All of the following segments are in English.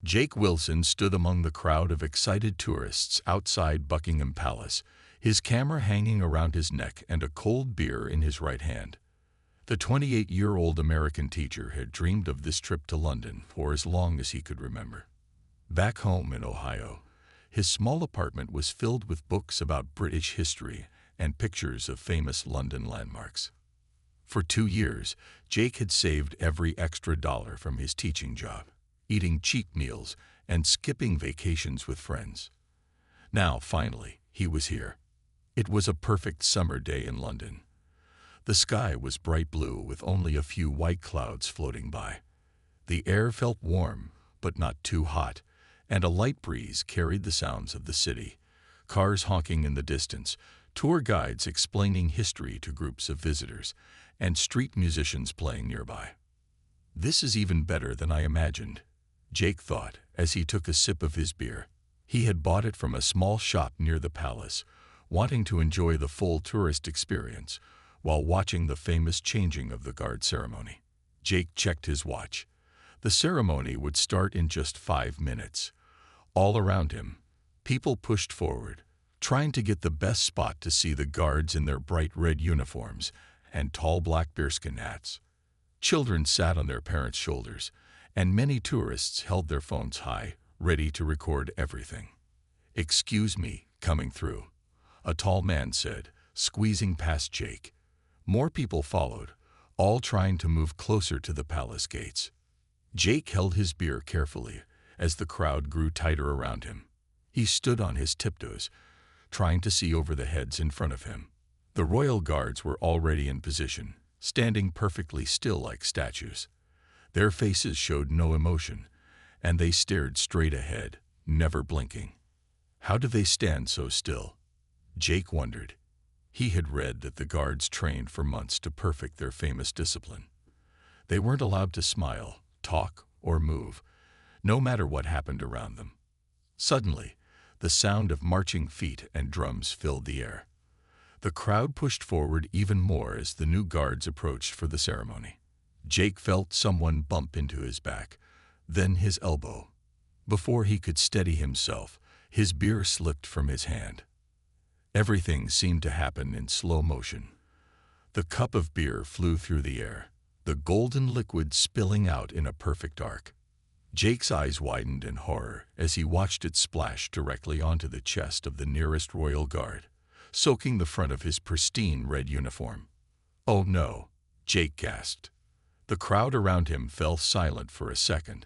Jake Wilson stood among the crowd of excited tourists outside Buckingham Palace, his camera hanging around his neck and a cold beer in his right hand. The 28-year-old American teacher had dreamed of this trip to London for as long as he could remember. Back home in Ohio, his small apartment was filled with books about British history and pictures of famous London landmarks. For 2 years, Jake had saved every extra dollar from his teaching job, eating cheap meals and skipping vacations with friends. Now, finally, he was here. It was a perfect summer day in London. The sky was bright blue with only a few white clouds floating by. The air felt warm, but not too hot, and a light breeze carried the sounds of the city. Cars honking in the distance, tour guides explaining history to groups of visitors, and street musicians playing nearby. This is even better than I imagined, Jake thought as he took a sip of his beer. He had bought it from a small shop near the palace, wanting to enjoy the full tourist experience while watching the famous changing of the guard ceremony. Jake checked his watch. The ceremony would start in just 5 minutes. All around him, people pushed forward, trying to get the best spot to see the guards in their bright red uniforms and tall black bearskin hats. Children sat on their parents' shoulders, and many tourists held their phones high, ready to record everything. "Excuse me, coming through," a tall man said, squeezing past Jake. More people followed, all trying to move closer to the palace gates. Jake held his beer carefully as the crowd grew tighter around him. He stood on his tiptoes, trying to see over the heads in front of him. The royal guards were already in position, standing perfectly still like statues. Their faces showed no emotion, and they stared straight ahead, never blinking. How do they stand so still? Jake wondered. He had read that the guards trained for months to perfect their famous discipline. They weren't allowed to smile, talk, or move, no matter what happened around them. Suddenly, the sound of marching feet and drums filled the air. The crowd pushed forward even more as the new guards approached for the ceremony. Jake felt someone bump into his back, then his elbow. Before he could steady himself, his beer slipped from his hand. Everything seemed to happen in slow motion. The cup of beer flew through the air, the golden liquid spilling out in a perfect arc. Jake's eyes widened in horror as he watched it splash directly onto the chest of the nearest royal guard, soaking the front of his pristine red uniform. "Oh no," Jake gasped. The crowd around him fell silent for a second,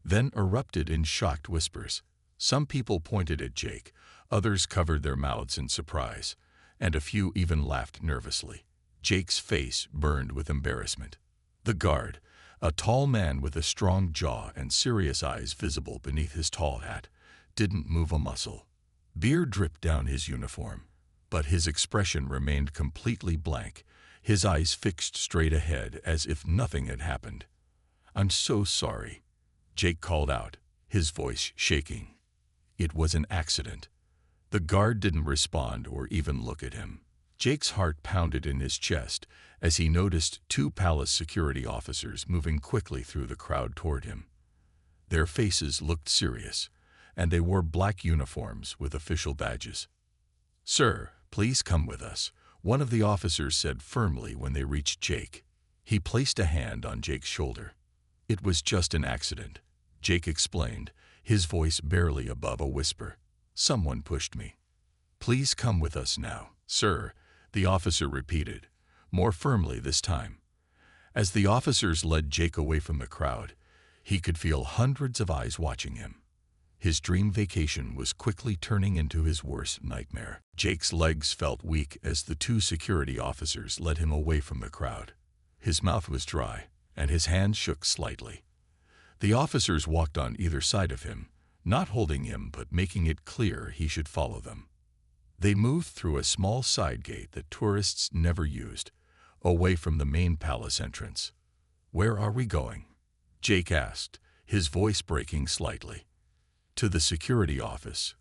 then erupted in shocked whispers. Some people pointed at Jake, others covered their mouths in surprise, and a few even laughed nervously. Jake's face burned with embarrassment. The guard, a tall man with a strong jaw and serious eyes visible beneath his tall hat, didn't move a muscle. Beer dripped down his uniform, but his expression remained completely blank, his eyes fixed straight ahead as if nothing had happened. "I'm so sorry," Jake called out, his voice shaking. It was an accident. The guard didn't respond or even look at him. Jake's heart pounded in his chest as he noticed 2 palace security officers moving quickly through the crowd toward him. Their faces looked serious, and they wore black uniforms with official badges. "Sir, please come with us," one of the officers said firmly when they reached Jake. He placed a hand on Jake's shoulder. "It was just an accident," Jake explained, his voice barely above a whisper. "Someone pushed me." "Please come with us now, sir," the officer repeated, more firmly this time. As the officers led Jake away from the crowd, he could feel hundreds of eyes watching him. His dream vacation was quickly turning into his worst nightmare. Jake's legs felt weak as the 2 security officers led him away from the crowd. His mouth was dry, and his hands shook slightly. The officers walked on either side of him, not holding him but making it clear he should follow them. They moved through a small side gate that tourists never used, away from the main palace entrance. "Where are we going?" Jake asked, his voice breaking slightly. "To the security office,"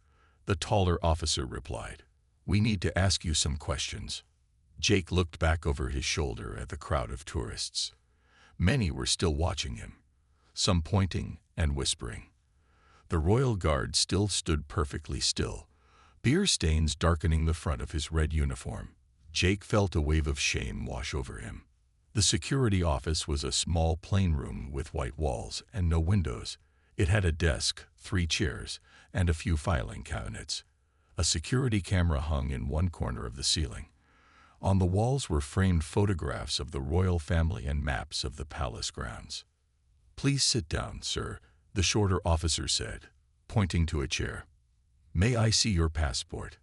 the taller officer replied. "We need to ask you some questions." Jake looked back over his shoulder at the crowd of tourists. Many were still watching him, some pointing and whispering. The royal guard still stood perfectly still, beer stains darkening the front of his red uniform. Jake felt a wave of shame wash over him. The security office was a small plain room with white walls and no windows. It had a desk, 3 chairs, and a few filing cabinets. A security camera hung in one corner of the ceiling. On the walls were framed photographs of the royal family and maps of the palace grounds. "Please sit down, sir," the shorter officer said, pointing to a chair. "May I see your passport?"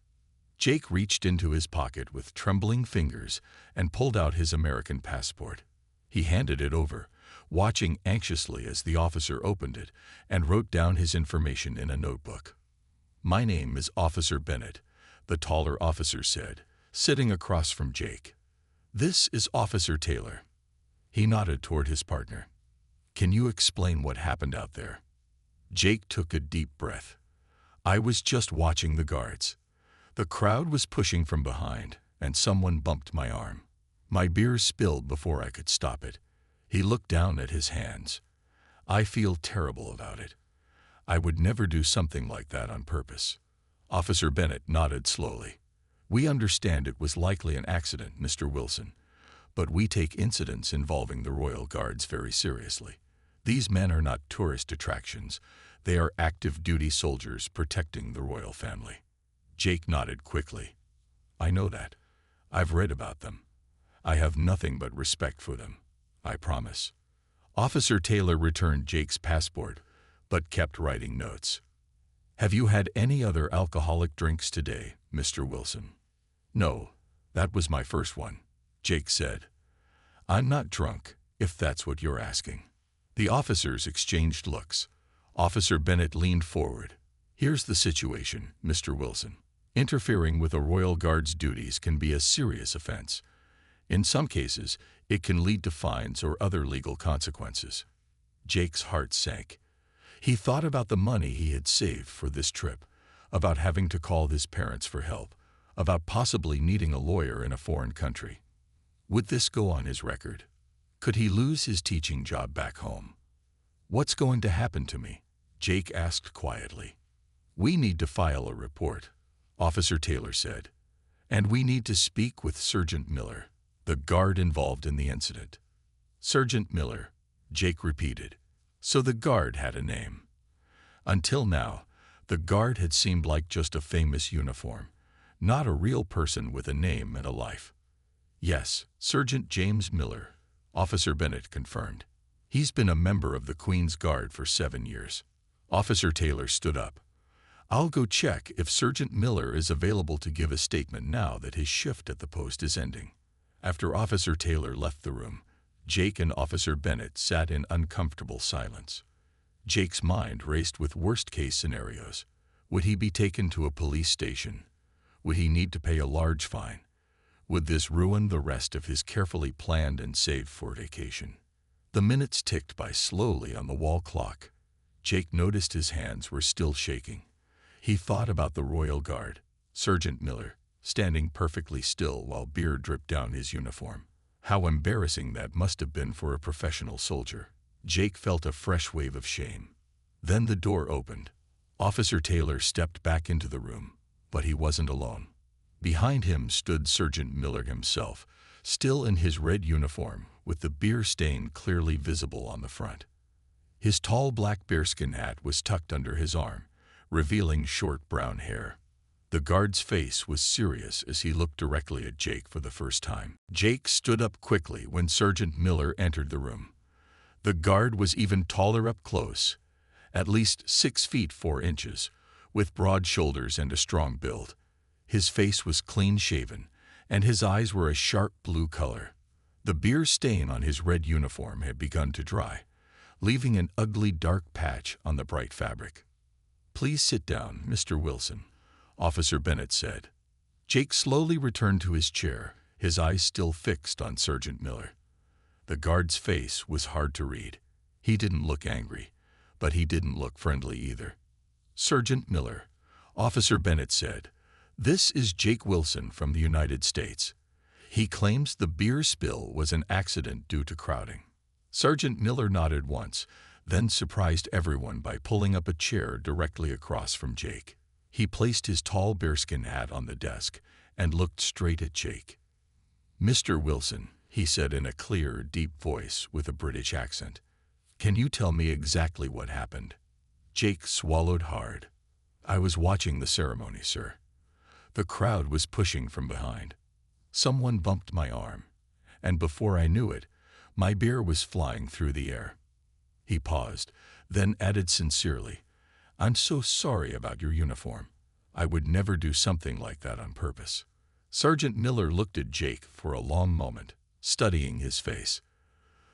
Jake reached into his pocket with trembling fingers and pulled out his American passport. He handed it over, watching anxiously as the officer opened it and wrote down his information in a notebook. "My name is Officer Bennett," the taller officer said, sitting across from Jake. "This is Officer Taylor." He nodded toward his partner. "Can you explain what happened out there?" Jake took a deep breath. "I was just watching the guards. The crowd was pushing from behind, and someone bumped my arm. My beer spilled before I could stop it." He looked down at his hands. "I feel terrible about it. I would never do something like that on purpose." Officer Bennett nodded slowly. "We understand it was likely an accident, Mr. Wilson, but we take incidents involving the royal guards very seriously. These men are not tourist attractions. They are active duty soldiers protecting the royal family." Jake nodded quickly. "I know that. I've read about them. I have nothing but respect for them. I promise." Officer Taylor returned Jake's passport, but kept writing notes. "Have you had any other alcoholic drinks today, Mr. Wilson?" "No, that was my first one," Jake said. "I'm not drunk, if that's what you're asking." The officers exchanged looks. Officer Bennett leaned forward. "Here's the situation, Mr. Wilson. Interfering with a royal guard's duties can be a serious offense. In some cases, it can lead to fines or other legal consequences." Jake's heart sank. He thought about the money he had saved for this trip, about having to call his parents for help, about possibly needing a lawyer in a foreign country. Would this go on his record? Could he lose his teaching job back home? "What's going to happen to me?" Jake asked quietly. "We need to file a report," Officer Taylor said. "And we need to speak with Sergeant Miller, the guard involved in the incident." "Sergeant Miller," Jake repeated. So the guard had a name. Until now, the guard had seemed like just a famous uniform, not a real person with a name and a life. "Yes, Sergeant James Miller," Officer Bennett confirmed. "He's been a member of the Queen's Guard for 7 years. Officer Taylor stood up. "I'll go check if Sergeant Miller is available to give a statement now that his shift at the post is ending." After Officer Taylor left the room, Jake and Officer Bennett sat in uncomfortable silence. Jake's mind raced with worst-case scenarios. Would he be taken to a police station? Would he need to pay a large fine? Would this ruin the rest of his carefully planned and saved for vacation? The minutes ticked by slowly on the wall clock. Jake noticed his hands were still shaking. He thought about the royal guard, Sergeant Miller, standing perfectly still while beer dripped down his uniform. How embarrassing that must have been for a professional soldier. Jake felt a fresh wave of shame. Then the door opened. Officer Taylor stepped back into the room, but he wasn't alone. Behind him stood Sergeant Miller himself, still in his red uniform, with the beer stain clearly visible on the front. His tall black bearskin hat was tucked under his arm, revealing short brown hair. The guard's face was serious as he looked directly at Jake for the first time. Jake stood up quickly when Sergeant Miller entered the room. The guard was even taller up close, at least 6 feet 4 inches, with broad shoulders and a strong build. His face was clean-shaven, and his eyes were a sharp blue color. The beer stain on his red uniform had begun to dry, leaving an ugly dark patch on the bright fabric. "Please sit down, Mr. Wilson," Officer Bennett said. Jake slowly returned to his chair, his eyes still fixed on Sergeant Miller. The guard's face was hard to read. He didn't look angry, but he didn't look friendly either. "Sergeant Miller," Officer Bennett said, "this is Jake Wilson from the United States. He claims the beer spill was an accident due to crowding." Sergeant Miller nodded once, then surprised everyone by pulling up a chair directly across from Jake. He placed his tall bearskin hat on the desk and looked straight at Jake. "Mr. Wilson," he said in a clear, deep voice with a British accent, "can you tell me exactly what happened?" Jake swallowed hard. "I was watching the ceremony, sir. The crowd was pushing from behind. Someone bumped my arm, and before I knew it, my beer was flying through the air." He paused, then added sincerely, "I'm so sorry about your uniform. I would never do something like that on purpose." Sergeant Miller looked at Jake for a long moment, studying his face.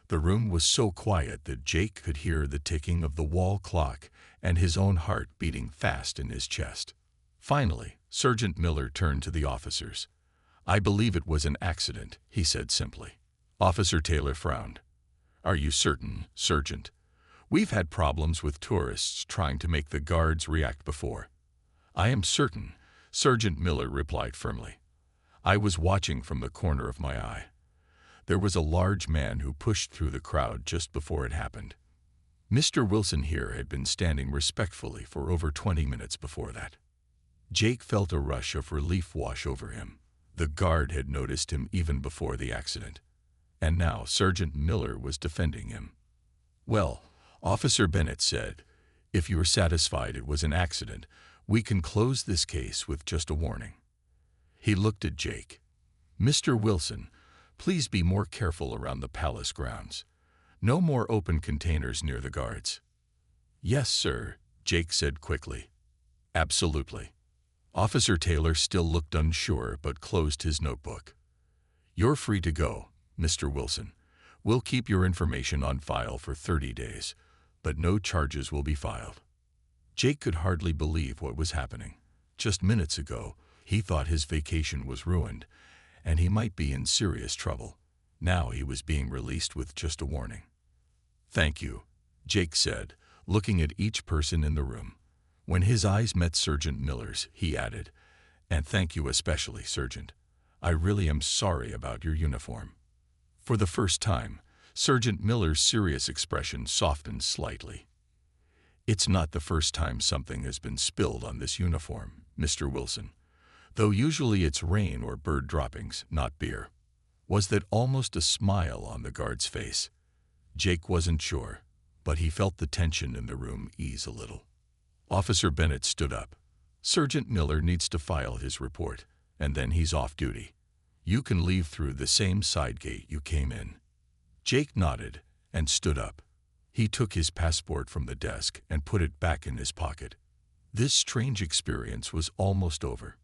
The room was so quiet that Jake could hear the ticking of the wall clock and his own heart beating fast in his chest. Finally, Sergeant Miller turned to the officers. "I believe it was an accident," he said simply. Officer Taylor frowned. "Are you certain, Sergeant? We've had problems with tourists trying to make the guards react before." "I am certain," Sergeant Miller replied firmly. "I was watching from the corner of my eye. There was a large man who pushed through the crowd just before it happened. Mr. Wilson here had been standing respectfully for over 20 minutes before that." Jake felt a rush of relief wash over him. The guard had noticed him even before the accident, and now Sergeant Miller was defending him. "Well," Officer Bennett said, "if you're satisfied it was an accident, we can close this case with just a warning." He looked at Jake. "Mr. Wilson, please be more careful around the palace grounds. No more open containers near the guards." "Yes, sir," Jake said quickly. "Absolutely." Officer Taylor still looked unsure but closed his notebook. "You're free to go, Mr. Wilson. We'll keep your information on file for 30 days, but no charges will be filed." Jake could hardly believe what was happening. Just minutes ago, he thought his vacation was ruined, and he might be in serious trouble. Now he was being released with just a warning. "Thank you," Jake said, looking at each person in the room. When his eyes met Sergeant Miller's, he added, "And thank you especially, Sergeant. I really am sorry about your uniform." For the first time, Sergeant Miller's serious expression softened slightly. "It's not the first time something has been spilled on this uniform, Mr. Wilson, though usually it's rain or bird droppings, not beer." Was that almost a smile on the guard's face? Jake wasn't sure, but he felt the tension in the room ease a little. Officer Bennett stood up. "Sergeant Miller needs to file his report, and then he's off duty. You can leave through the same side gate you came in." Jake nodded and stood up. He took his passport from the desk and put it back in his pocket. This strange experience was almost over.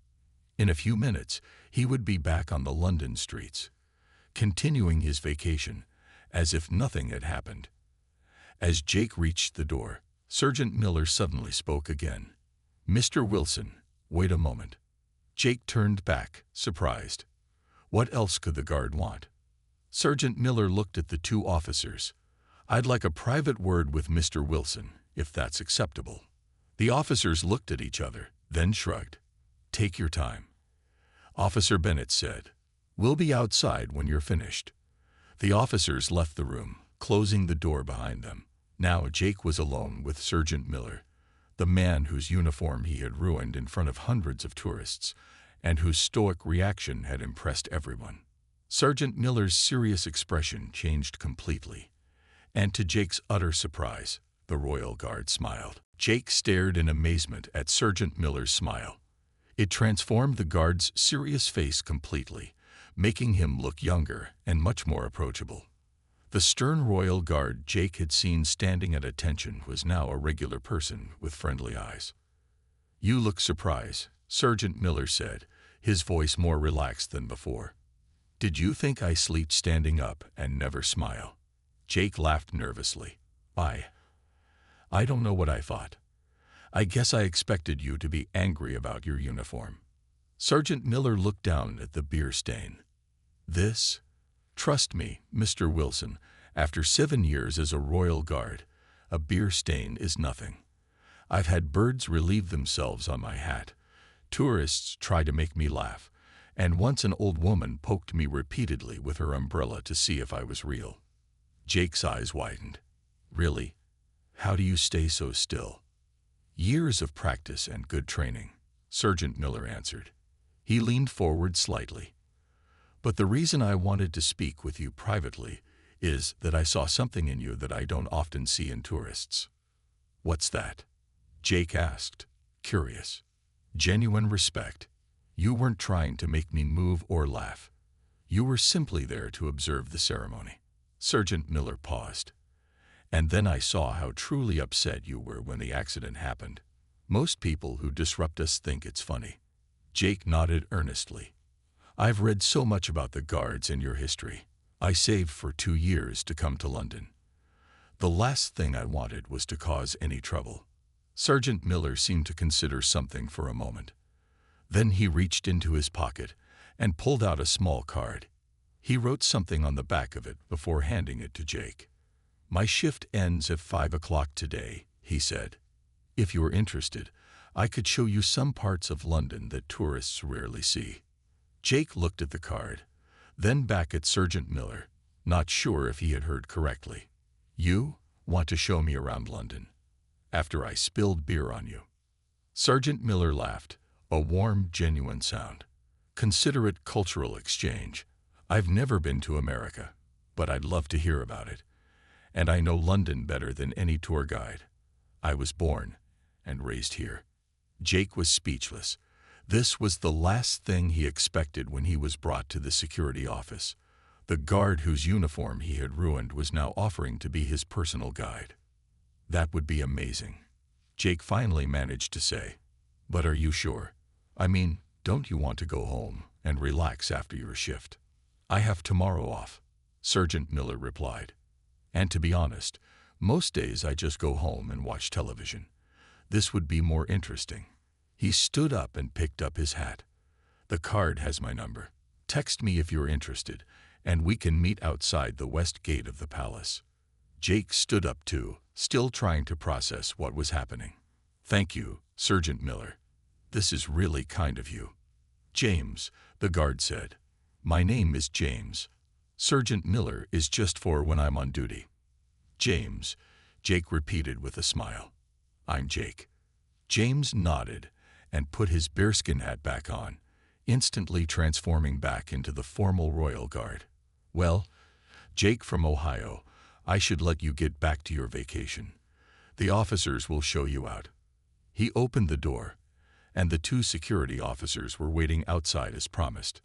In a few minutes, he would be back on the London streets, continuing his vacation as if nothing had happened. As Jake reached the door, Sergeant Miller suddenly spoke again. "Mr. Wilson, wait a moment." Jake turned back, surprised. What else could the guard want? Sergeant Miller looked at the two officers. "I'd like a private word with Mr. Wilson, if that's acceptable." The officers looked at each other, then shrugged. "Take your time," Officer Bennett said. "We'll be outside when you're finished." The officers left the room, closing the door behind them. Now Jake was alone with Sergeant Miller, the man whose uniform he had ruined in front of hundreds of tourists, and whose stoic reaction had impressed everyone. Sergeant Miller's serious expression changed completely, and to Jake's utter surprise, the Royal Guard smiled. Jake stared in amazement at Sergeant Miller's smile. It transformed the guard's serious face completely, making him look younger and much more approachable. The stern Royal Guard Jake had seen standing at attention was now a regular person with friendly eyes. "You look surprised," Sergeant Miller said, his voice more relaxed than before. "Did you think I sleep standing up and never smile?" Jake laughed nervously. I don't know what I thought. I guess I expected you to be angry about your uniform." Sergeant Miller looked down at the beer stain. Trust me, Mr. Wilson, after 7 years as a Royal Guard, a beer stain is nothing. I've had birds relieve themselves on my hat, tourists try to make me laugh, and once an old woman poked me repeatedly with her umbrella to see if I was real." Jake's eyes widened. "Really? How do you stay so still? Years of practice and good training, Sergeant Miller answered. He leaned forward slightly. But the reason I wanted to speak with you privately is that I saw something in you that I don't often see in tourists. What's that? Jake asked, curious. Genuine respect. You weren't trying to make me move or laugh. You were simply there to observe the ceremony. Sergeant Miller paused. And then I saw how truly upset you were when the accident happened. Most people who disrupt us think it's funny. Jake nodded earnestly. I've read so much about the guards and your history. I saved for 2 years to come to London. The last thing I wanted was to cause any trouble. Sergeant Miller seemed to consider something for a moment. Then he reached into his pocket and pulled out a small card. He wrote something on the back of it before handing it to Jake. My shift ends at 5 o'clock today, he said. If you're interested, I could show you some parts of London that tourists rarely see. Jake looked at the card, then back at Sergeant Miller, not sure if he had heard correctly. You want to show me around London, after I spilled beer on you. Sergeant Miller laughed, a warm, genuine sound. Consider it cultural exchange. I've never been to America, but I'd love to hear about it. And I know London better than any tour guide. I was born and raised here. Jake was speechless. This was the last thing he expected when he was brought to the security office. The guard whose uniform he had ruined was now offering to be his personal guide. That would be amazing, Jake finally managed to say. But are you sure? I mean, don't you want to go home and relax after your shift? I have tomorrow off, Sergeant Miller replied. And to be honest, most days I just go home and watch television. This would be more interesting. He stood up and picked up his hat. The card has my number. Text me if you're interested, and we can meet outside the west gate of the palace. Jake stood up too, still trying to process what was happening. Thank you, Sergeant Miller. This is really kind of you. James, the guard said. My name is James. Sergeant Miller is just for when I'm on duty. James, Jake repeated with a smile. I'm Jake. James nodded and put his bearskin hat back on, instantly transforming back into the formal royal guard. Well, Jake from Ohio, I should let you get back to your vacation. The officers will show you out. He opened the door, and the 2 security officers were waiting outside as promised.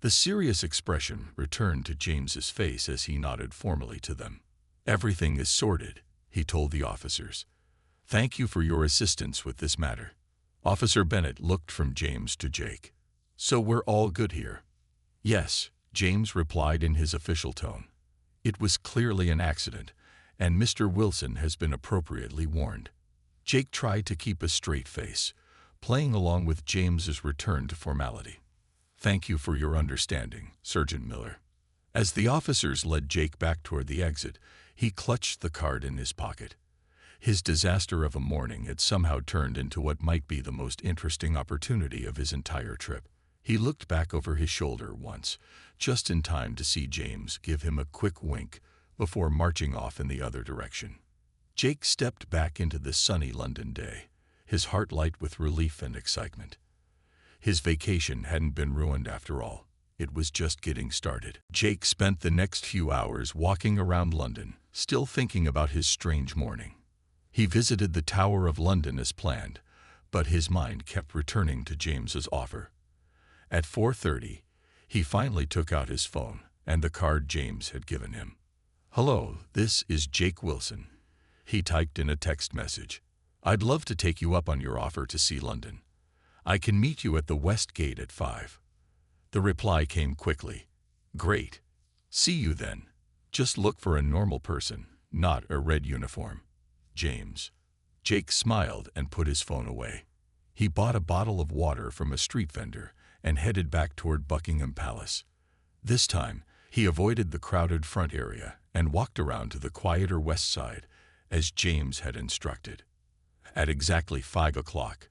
The serious expression returned to James's face as he nodded formally to them. Everything is sorted, he told the officers. Thank you for your assistance with this matter. Officer Bennett looked from James to Jake. So we're all good here? Yes, James replied in his official tone. It was clearly an accident, and Mr. Wilson has been appropriately warned. Jake tried to keep a straight face, playing along with James's return to formality. Thank you for your understanding, Sergeant Miller. As the officers led Jake back toward the exit, he clutched the card in his pocket. His disaster of a morning had somehow turned into what might be the most interesting opportunity of his entire trip. He looked back over his shoulder once, just in time to see James give him a quick wink before marching off in the other direction. Jake stepped back into the sunny London day, his heart light with relief and excitement. His vacation hadn't been ruined after all. It was just getting started. Jake spent the next few hours walking around London, still thinking about his strange morning. He visited the Tower of London as planned, but his mind kept returning to James's offer. At 4:30, he finally took out his phone and the card James had given him. Hello, this is Jake Wilson. He typed in a text message. I'd love to take you up on your offer to see London. I can meet you at the West Gate at 5. The reply came quickly. Great. See you then. Just look for a normal person, not a red uniform. James. Jake smiled and put his phone away. He bought a bottle of water from a street vendor and headed back toward Buckingham Palace. This time, he avoided the crowded front area and walked around to the quieter west side, as James had instructed. At exactly 5 o'clock,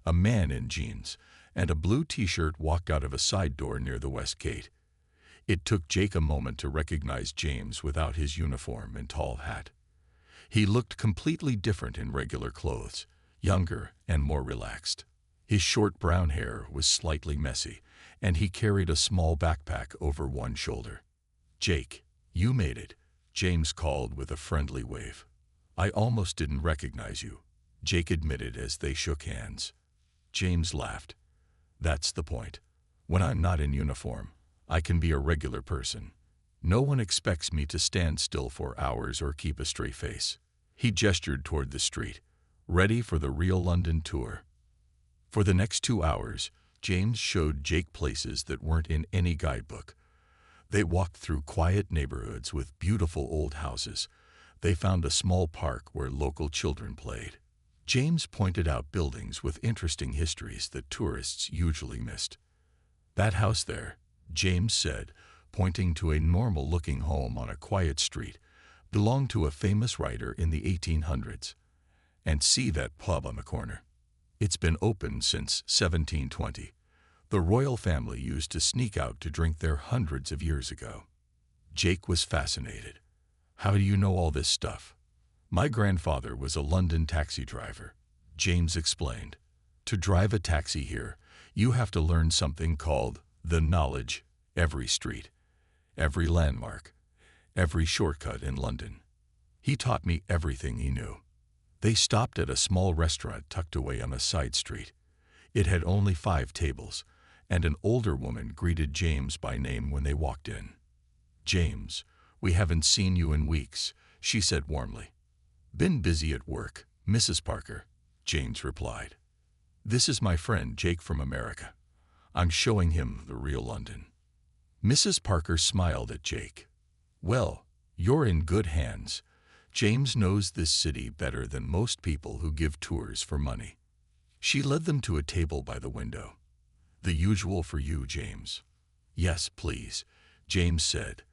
a man in jeans and a blue t-shirt walked out of a side door near the west gate. It took Jake a moment to recognize James without his uniform and tall hat. He looked completely different in regular clothes, younger and more relaxed. His short brown hair was slightly messy, and he carried a small backpack over one shoulder. "Jake, you made it," James called with a friendly wave. "I almost didn't recognize you," Jake admitted as they shook hands. James laughed. "That's the point. When I'm not in uniform, I can be a regular person. No one expects me to stand still for hours or keep a straight face." He gestured toward the street, ready for the real London tour. For the next 2 hours, James showed Jake places that weren't in any guidebook. They walked through quiet neighborhoods with beautiful old houses. They found a small park where local children played. James pointed out buildings with interesting histories that tourists usually missed. "That house there," James said, pointing to a normal-looking home on a quiet street, "belonged to a famous writer in the 1800s. And see that pub on the corner? It's been open since 1720. The royal family used to sneak out to drink there hundreds of years ago." Jake was fascinated. "How do you know all this stuff?" "My grandfather was a London taxi driver," James explained. "To drive a taxi here, you have to learn something called the knowledge, every street, every landmark, every shortcut in London. He taught me everything he knew." They stopped at a small restaurant tucked away on a side street. It had only 5 tables, and an older woman greeted James by name when they walked in. "James, we haven't seen you in weeks," she said warmly. "Been busy at work, Mrs. Parker," James replied. "This is my friend Jake from America. I'm showing him the real London." Mrs. Parker smiled at Jake. "Well, you're in good hands. James knows this city better than most people who give tours for money." She led them to a table by the window. "The usual for you, James." "Yes, please," James said.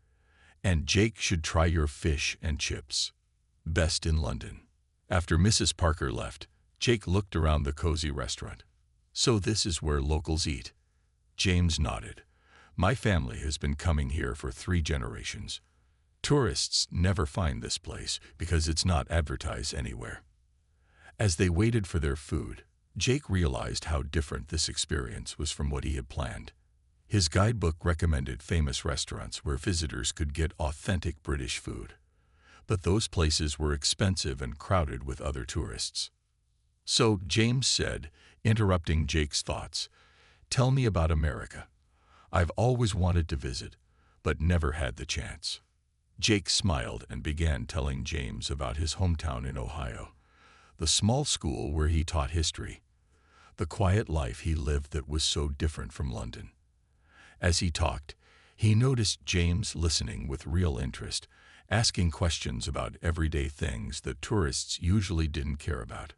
"And Jake should try your fish and chips. Best in London." After Mrs. Parker left, Jake looked around the cozy restaurant. "So this is where locals eat?" James nodded. "My family has been coming here for 3 generations. Tourists never find this place because it's not advertised anywhere." As they waited for their food, Jake realized how different this experience was from what he had planned. His guidebook recommended famous restaurants where visitors could get authentic British food. But those places were expensive and crowded with other tourists. "So," James said, interrupting Jake's thoughts, "tell me about America. I've always wanted to visit, but never had the chance." Jake smiled and began telling James about his hometown in Ohio, the small school where he taught history, the quiet life he lived that was so different from London. As he talked, he noticed James listening with real interest, asking questions about everyday things that tourists usually didn't care about.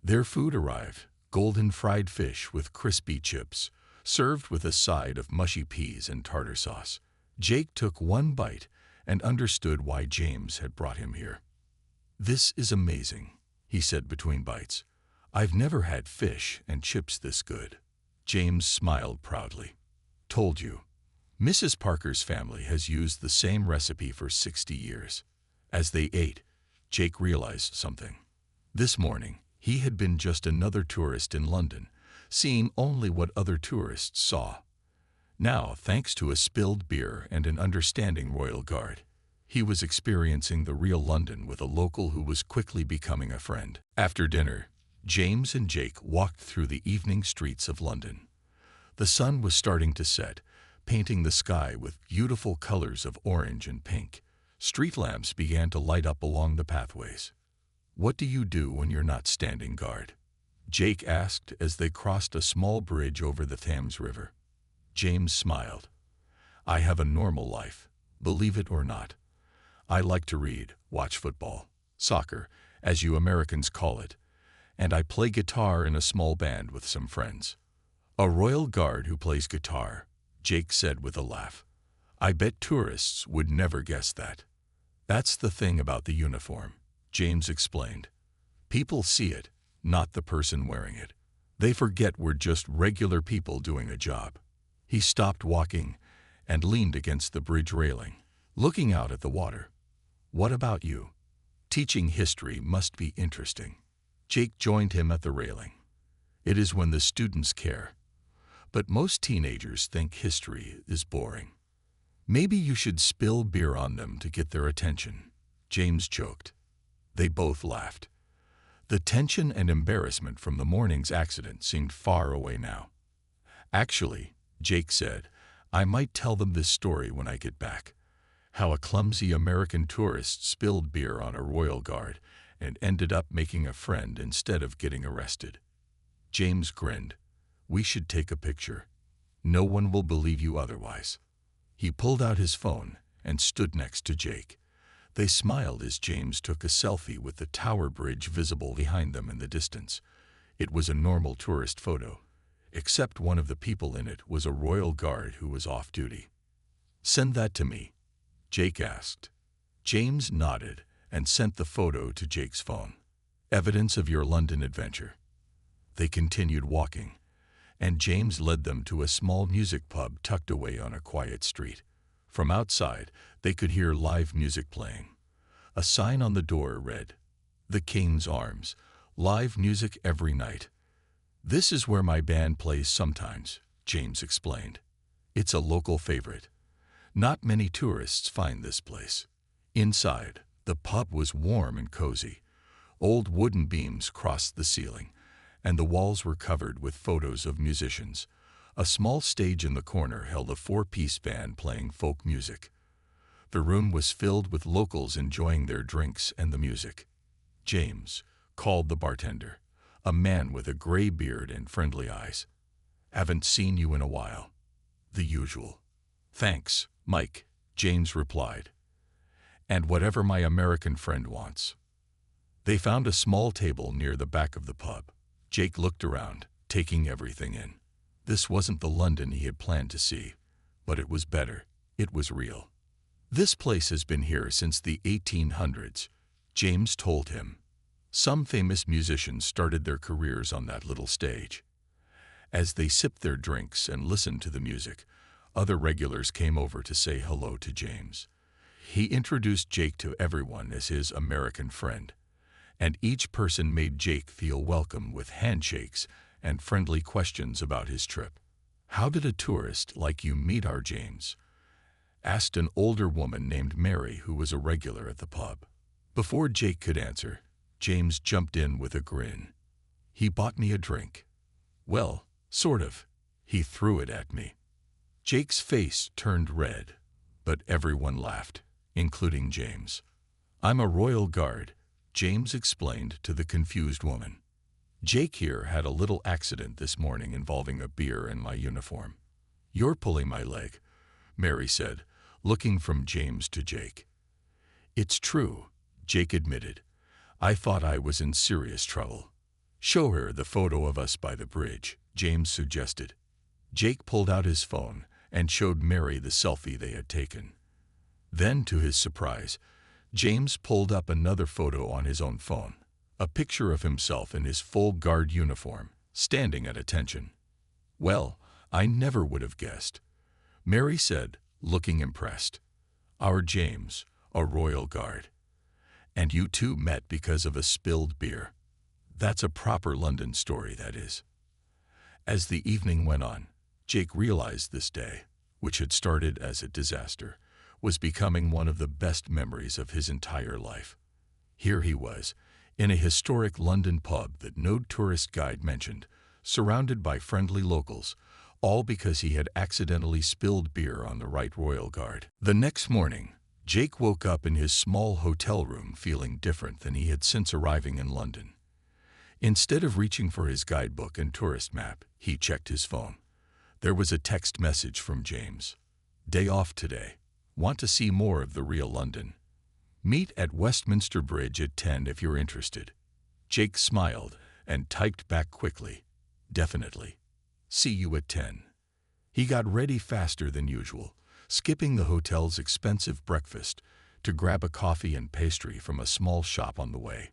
Their food arrived, golden fried fish with crispy chips, served with a side of mushy peas and tartar sauce. Jake took one bite and understood why James had brought him here. "This is amazing," he said between bites. "I've never had fish and chips this good." James smiled proudly. "Told you. Mrs. Parker's family has used the same recipe for 60 years. As they ate, Jake realized something. This morning, he had been just another tourist in London, seeing only what other tourists saw. Now, thanks to a spilled beer and an understanding royal guard, he was experiencing the real London with a local who was quickly becoming a friend. After dinner, James and Jake walked through the evening streets of London. The sun was starting to set, painting the sky with beautiful colors of orange and pink. Street lamps began to light up along the pathways. "What do you do when you're not standing guard?" Jake asked as they crossed a small bridge over the Thames River. James smiled. "I have a normal life, believe it or not. I like to read, watch football, soccer, as you Americans call it, and I play guitar in a small band with some friends." "A royal guard who plays guitar," Jake said with a laugh. "I bet tourists would never guess that." "That's the thing about the uniform," James explained. "People see it, not the person wearing it. They forget we're just regular people doing a job." He stopped walking and leaned against the bridge railing, looking out at the water. "What about you? Teaching history must be interesting. Jake joined him at the railing. It is when the students care. But most teenagers think history is boring. Maybe you should spill beer on them to get their attention, James joked. They both laughed. The tension and embarrassment from the morning's accident seemed far away now. Actually, Jake said, I might tell them this story when I get back. How a clumsy American tourist spilled beer on a royal guard and ended up making a friend instead of getting arrested. James grinned. We should take a picture. No one will believe you otherwise. He pulled out his phone and stood next to Jake. They smiled as James took a selfie with the tower bridge visible behind them in the distance. It was a normal tourist photo, except one of the people in it was a royal guard who was off duty. Send that to me, Jake asked. James nodded and sent the photo to Jake's phone. Evidence of your London adventure. They continued walking, and James led them to a small music pub tucked away on a quiet street. From outside, they could hear live music playing. A sign on the door read, The King's Arms, live music every night. This is where my band plays sometimes, James explained. It's a local favorite. Not many tourists find this place. Inside, the pub was warm and cozy. Old wooden beams crossed the ceiling, and the walls were covered with photos of musicians. A small stage in the corner held a four-piece band playing folk music. The room was filled with locals enjoying their drinks and the music. James called the bartender, a man with a gray beard and friendly eyes. Haven't seen you in a while. The usual. Thanks, Mike, James replied. And whatever my American friend wants. They found a small table near the back of the pub. Jake looked around, taking everything in. This wasn't the London he had planned to see, but it was better. It was real. This place has been here since the 1800s, James told him. Some famous musicians started their careers on that little stage. As they sipped their drinks and listened to the music, other regulars came over to say hello to James. He introduced Jake to everyone as his American friend, and each person made Jake feel welcome with handshakes and friendly questions about his trip. How did a tourist like you meet our James? Asked an older woman named Mary who was a regular at the pub. Before Jake could answer, James jumped in with a grin. He bought me a drink. Well, sort of. He threw it at me. Jake's face turned red, but everyone laughed, including James. I'm a royal guard, James explained to the confused woman. Jake here had a little accident this morning involving a beer and my uniform. You're pulling my leg, Mary said, looking from James to Jake. It's true, Jake admitted. I thought I was in serious trouble. Show her the photo of us by the bridge, James suggested. Jake pulled out his phone and showed Mary the selfie they had taken. Then, to his surprise, James pulled up another photo on his own phone. A picture of himself in his full guard uniform, standing at attention. Well, I never would have guessed, Mary said, looking impressed. Our James, a royal guard. And you two met because of a spilled beer. That's a proper London story, that is. As the evening went on, Jake realized this day, which had started as a disaster, was becoming one of the best memories of his entire life. Here he was, in a historic London pub that no tourist guide mentioned, surrounded by friendly locals, all because he had accidentally spilled beer on the right royal guard. The next morning, Jake woke up in his small hotel room feeling different than he had since arriving in London. Instead of reaching for his guidebook and tourist map, he checked his phone. There was a text message from James. Day off today. Want to see more of the real London? Meet at Westminster Bridge at 10 if you're interested. Jake smiled and typed back quickly. Definitely. See you at 10. He got ready faster than usual, skipping the hotel's expensive breakfast to grab a coffee and pastry from a small shop on the way.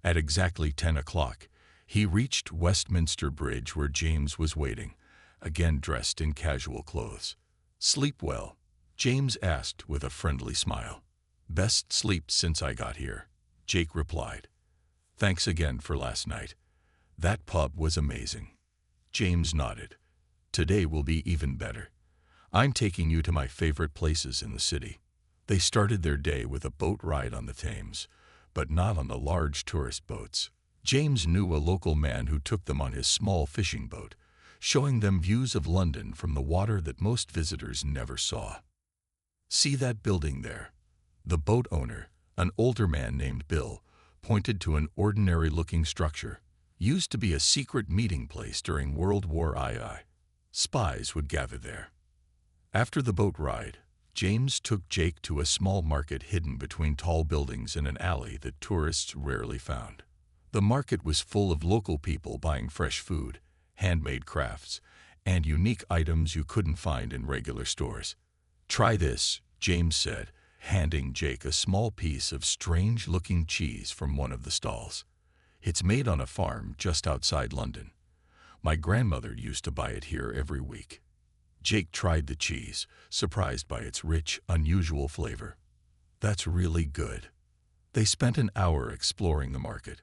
At exactly 10 o'clock, he reached Westminster Bridge where James was waiting, again dressed in casual clothes. Sleep well? James asked with a friendly smile. Best sleep since I got here. Jake replied. "Thanks again for last night. That pub was amazing." James nodded. "Today will be even better. I'm taking you to my favorite places in the city." They started their day with a boat ride on the Thames, but not on the large tourist boats. James knew a local man who took them on his small fishing boat, showing them views of London from the water that most visitors never saw. "See that building there?" The boat owner, an older man named Bill, pointed to an ordinary-looking structure. Used to be a secret meeting place during World War II. Spies would gather there. After the boat ride, James took Jake to a small market hidden between tall buildings in an alley that tourists rarely found. The market was full of local people buying fresh food, handmade crafts, and unique items you couldn't find in regular stores. "Try this," James said, handing Jake a small piece of strange-looking cheese from one of the stalls. "It's made on a farm just outside London. My grandmother used to buy it here every week." Jake tried the cheese, surprised by its rich, unusual flavor. "That's really good." They spent an hour exploring the market,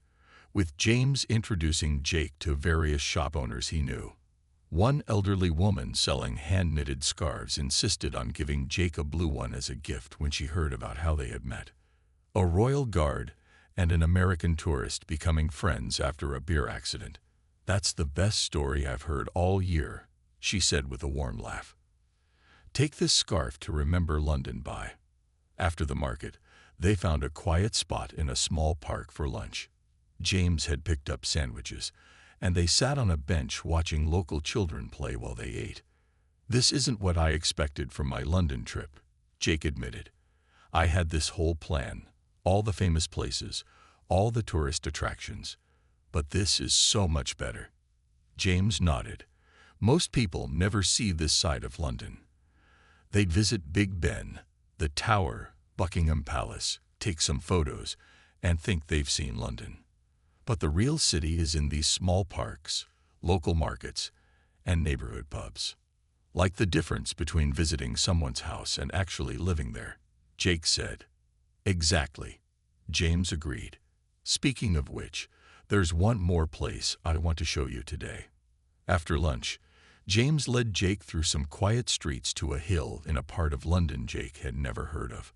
with James introducing Jake to various shop owners he knew. One elderly woman selling hand-knitted scarves insisted on giving Jake a blue one as a gift when she heard about how they had met. A royal guard and an American tourist becoming friends after a beer accident. "That's the best story I've heard all year," she said with a warm laugh. "Take this scarf to remember London by." After the market, they found a quiet spot in a small park for lunch. James had picked up sandwiches, and they sat on a bench watching local children play while they ate. "This isn't what I expected from my London trip," Jake admitted. "I had this whole plan, all the famous places, all the tourist attractions. But this is so much better." James nodded. Most people never see this side of London. They'd visit Big Ben, the Tower, Buckingham Palace, take some photos, and think they've seen London. But the real city is in these small parks, local markets, and neighborhood pubs. "Like the difference between visiting someone's house and actually living there," Jake said. "Exactly," James agreed. "Speaking of which, there's one more place I want to show you today." After lunch, James led Jake through some quiet streets to a hill in a part of London Jake had never heard of.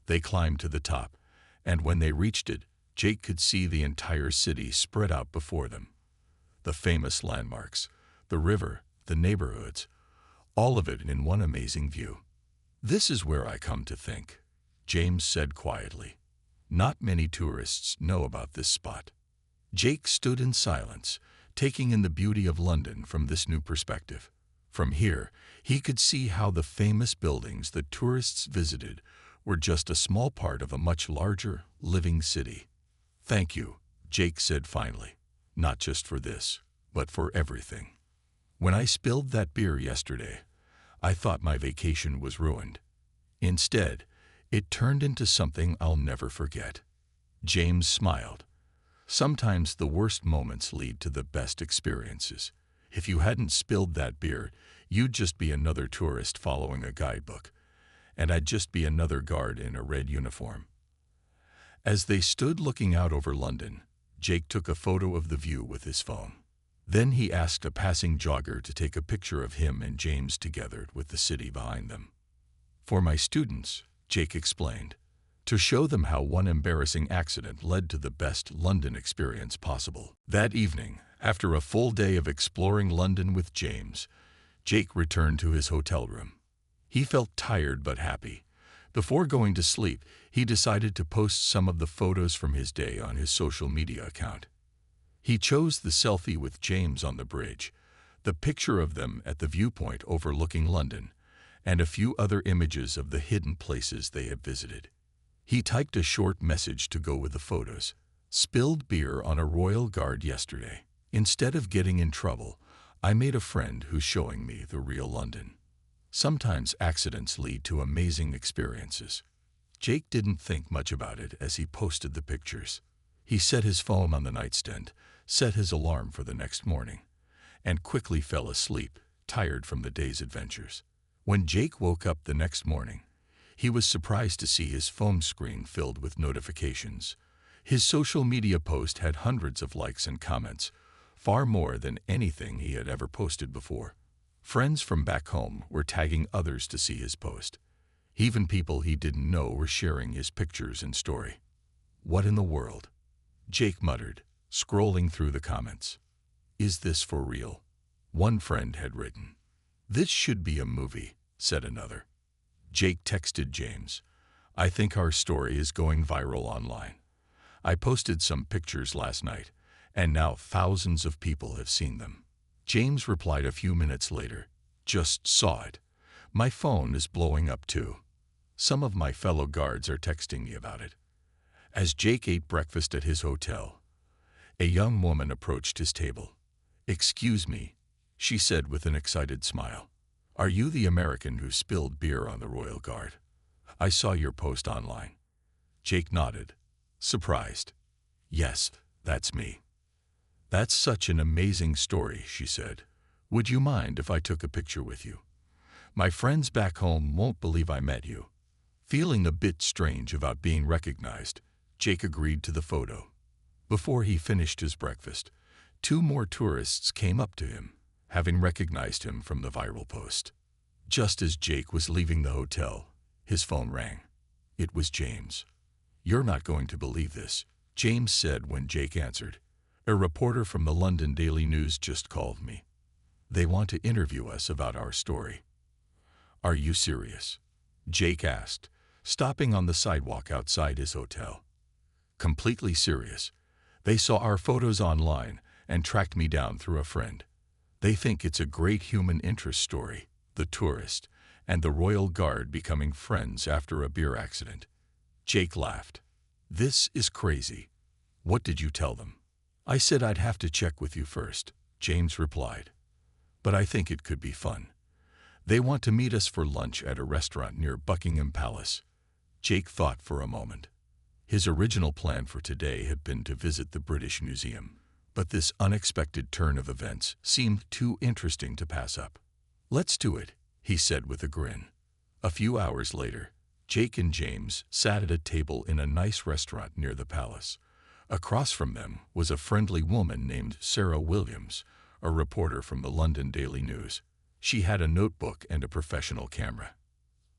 They climbed to the top, and when they reached it, Jake could see the entire city spread out before them. The famous landmarks, the river, the neighborhoods, all of it in one amazing view. "This is where I come to think," James said quietly. "Not many tourists know about this spot." Jake stood in silence, taking in the beauty of London from this new perspective. From here, he could see how the famous buildings that tourists visited were just a small part of a much larger, living city. "Thank you," Jake said finally. "Not just for this, but for everything. When I spilled that beer yesterday, I thought my vacation was ruined. Instead, it turned into something I'll never forget." James smiled. "Sometimes the worst moments lead to the best experiences. If you hadn't spilled that beer, you'd just be another tourist following a guidebook, and I'd just be another guard in a red uniform." As they stood looking out over London, Jake took a photo of the view with his phone. Then he asked a passing jogger to take a picture of him and James together with the city behind them. "For my students," Jake explained, "to show them how one embarrassing accident led to the best London experience possible." That evening, after a full day of exploring London with James, Jake returned to his hotel room. He felt tired but happy. Before going to sleep, he decided to post some of the photos from his day on his social media account. He chose the selfie with James on the bridge, the picture of them at the viewpoint overlooking London, and a few other images of the hidden places they had visited. He typed a short message to go with the photos. "Spilled beer on a royal guard yesterday. Instead of getting in trouble, I made a friend who's showing me the real London." Sometimes accidents lead to amazing experiences. Jake didn't think much about it as he posted the pictures. He set his phone on the nightstand, set his alarm for the next morning, and quickly fell asleep, tired from the day's adventures. When Jake woke up the next morning, he was surprised to see his phone screen filled with notifications. His social media post had hundreds of likes and comments, far more than anything he had ever posted before. Friends from back home were tagging others to see his post. Even people he didn't know were sharing his pictures and story. "What in the world?" Jake muttered, scrolling through the comments. "Is this for real?" One friend had written. "This should be a movie," said another. Jake texted James, "I think our story is going viral online. I posted some pictures last night, and now thousands of people have seen them." James replied a few minutes later, "Just saw it. My phone is blowing up too. Some of my fellow guards are texting me about it." As Jake ate breakfast at his hotel, a young woman approached his table. "Excuse me," she said with an excited smile. "Are you the American who spilled beer on the Royal Guard? I saw your post online." Jake nodded, surprised. "Yes, that's me." "That's such an amazing story," she said. "Would you mind if I took a picture with you? My friends back home won't believe I met you." Feeling a bit strange about being recognized, Jake agreed to the photo. Before he finished his breakfast, 2 more tourists came up to him, having recognized him from the viral post. Just as Jake was leaving the hotel, his phone rang. It was James. "You're not going to believe this," James said when Jake answered. "A reporter from the London Daily News just called me. They want to interview us about our story." "Are you serious?" Jake asked, stopping on the sidewalk outside his hotel. "Completely serious. They saw our photos online and tracked me down through a friend. They think it's a great human interest story, the tourist and the Royal Guard becoming friends after a beer accident." Jake laughed. "This is crazy. What did you tell them?" "I said I'd have to check with you first," James replied. "But I think it could be fun. They want to meet us for lunch at a restaurant near Buckingham Palace." Jake thought for a moment. His original plan for today had been to visit the British Museum, but this unexpected turn of events seemed too interesting to pass up. "Let's do it," he said with a grin. A few hours later, Jake and James sat at a table in a nice restaurant near the palace. Across from them was a friendly woman named Sarah Williams, a reporter from the London Daily News. She had a notebook and a professional camera.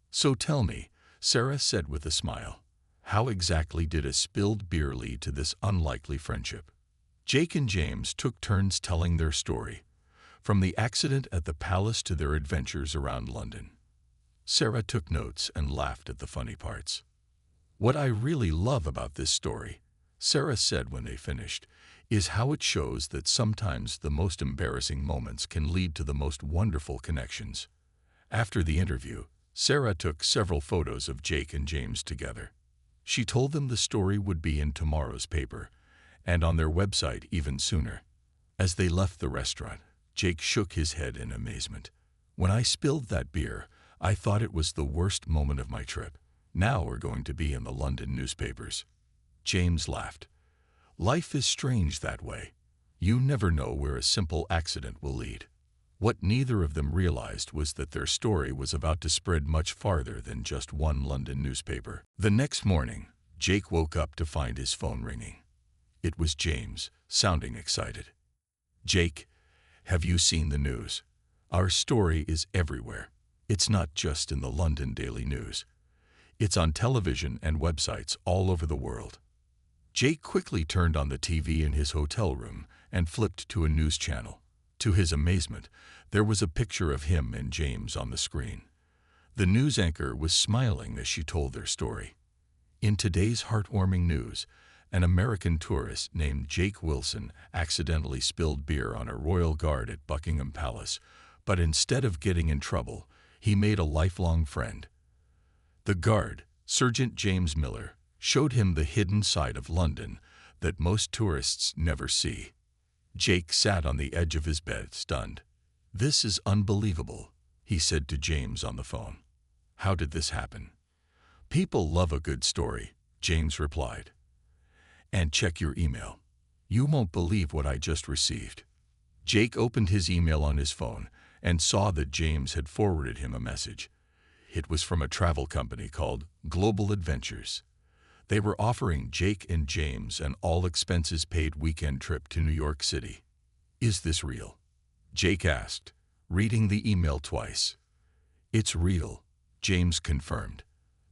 "So tell me," Sarah said with a smile, "how exactly did a spilled beer lead to this unlikely friendship?" Jake and James took turns telling their story, from the accident at the palace to their adventures around London. Sarah took notes and laughed at the funny parts. "What I really love about this story," Sarah said when they finished, "is how it shows that sometimes the most embarrassing moments can lead to the most wonderful connections." After the interview, Sarah took several photos of Jake and James together. She told them the story would be in tomorrow's paper, and on their website even sooner. As they left the restaurant, Jake shook his head in amazement. "When I spilled that beer, I thought it was the worst moment of my trip. Now we're going to be in the London newspapers." James laughed. "Life is strange that way. You never know where a simple accident will lead." What neither of them realized was that their story was about to spread much farther than just one London newspaper. The next morning, Jake woke up to find his phone ringing. It was James, sounding excited. "Jake, have you seen the news? Our story is everywhere. It's not just in the London Daily News. It's on television and websites all over the world." Jake quickly turned on the TV in his hotel room and flipped to a news channel. To his amazement, there was a picture of him and James on the screen. The news anchor was smiling as she told their story. In today's heartwarming news, an American tourist named Jake Wilson accidentally spilled beer on a royal guard at Buckingham Palace, but instead of getting in trouble, he made a lifelong friend. The guard, Sergeant James Miller, showed him the hidden side of London that most tourists never see. Jake sat on the edge of his bed, stunned. "This is unbelievable," he said to James on the phone. "How did this happen?" "People love a good story," James replied. "And check your email. You won't believe what I just received." Jake opened his email on his phone and saw that James had forwarded him a message. It was from a travel company called Global Adventures. They were offering Jake and James an all-expenses-paid weekend trip to New York City. "Is this real?" Jake asked, reading the email twice. "It's real," James confirmed.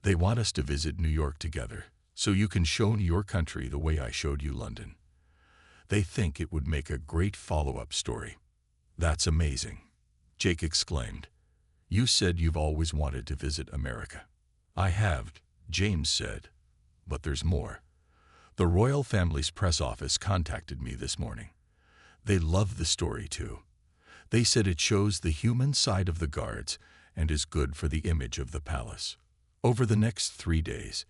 "They want us to visit New York together, so you can show your country the way I showed you London. They think it would make a great follow-up story." "That's amazing," Jake exclaimed. "You said you've always wanted to visit America." "I have," James said. "But there's more. The royal family's press office contacted me this morning. They love the story too. They said it shows the human side of the guards and is good for the image of the palace." Over the next 3 days,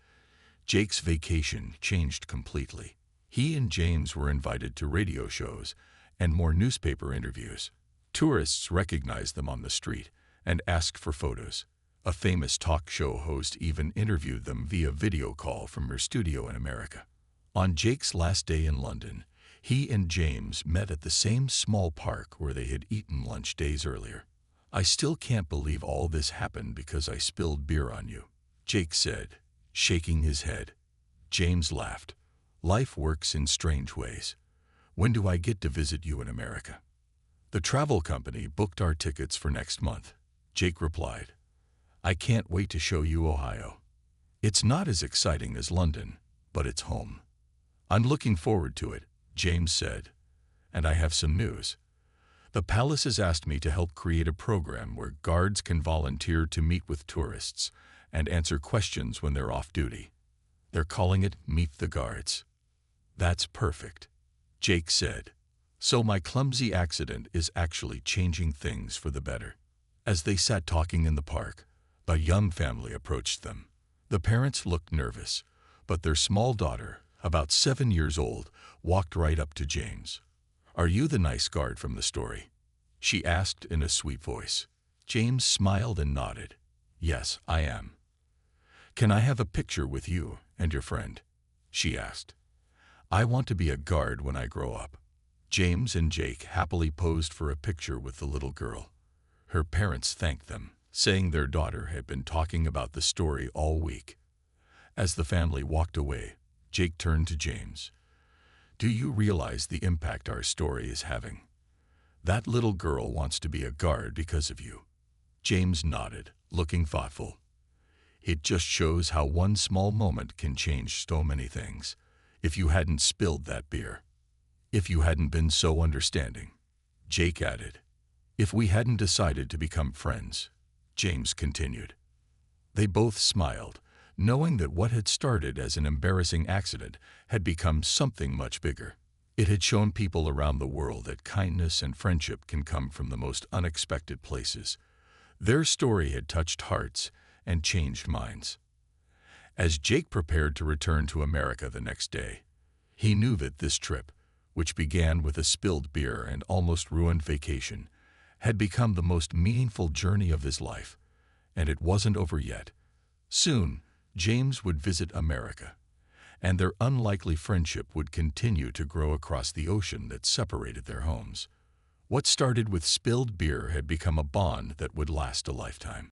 Jake's vacation changed completely. He and James were invited to radio shows and more newspaper interviews. Tourists recognized them on the street and asked for photos. A famous talk show host even interviewed them via video call from her studio in America. On Jake's last day in London, he and James met at the same small park where they had eaten lunch days earlier. "I still can't believe all this happened because I spilled beer on you," Jake said, shaking his head. James laughed. "Life works in strange ways. When do I get to visit you in America?" "The travel company booked our tickets for next month," Jake replied. "I can't wait to show you Ohio. It's not as exciting as London, but it's home." "I'm looking forward to it," James said. "And I have some news. The palace has asked me to help create a program where guards can volunteer to meet with tourists and answer questions when they're off duty. They're calling it Meet the Guards." "That's perfect," Jake said. "So my clumsy accident is actually changing things for the better." As they sat talking in the park, a young family approached them. The parents looked nervous, but their small daughter, about 7 years old, walked right up to James. "Are you the nice guard from the story?" she asked in a sweet voice. James smiled and nodded. "Yes, I am." "Can I have a picture with you and your friend?" she asked. "I want to be a guard when I grow up." James and Jake happily posed for a picture with the little girl. Her parents thanked them, saying their daughter had been talking about the story all week. As the family walked away, Jake turned to James. "Do you realize the impact our story is having? That little girl wants to be a guard because of you." James nodded, looking thoughtful. "It just shows how one small moment can change so many things. If you hadn't spilled that beer. If you hadn't been so understanding," Jake added. "If we hadn't decided to become friends," James continued. They both smiled, knowing that what had started as an embarrassing accident had become something much bigger. It had shown people around the world that kindness and friendship can come from the most unexpected places. Their story had touched hearts and changed minds. As Jake prepared to return to America the next day, he knew that this trip, which began with a spilled beer and almost ruined vacation, had become the most meaningful journey of his life. And it wasn't over yet. Soon, James would visit America, and their unlikely friendship would continue to grow across the ocean that separated their homes. What started with spilled beer had become a bond that would last a lifetime.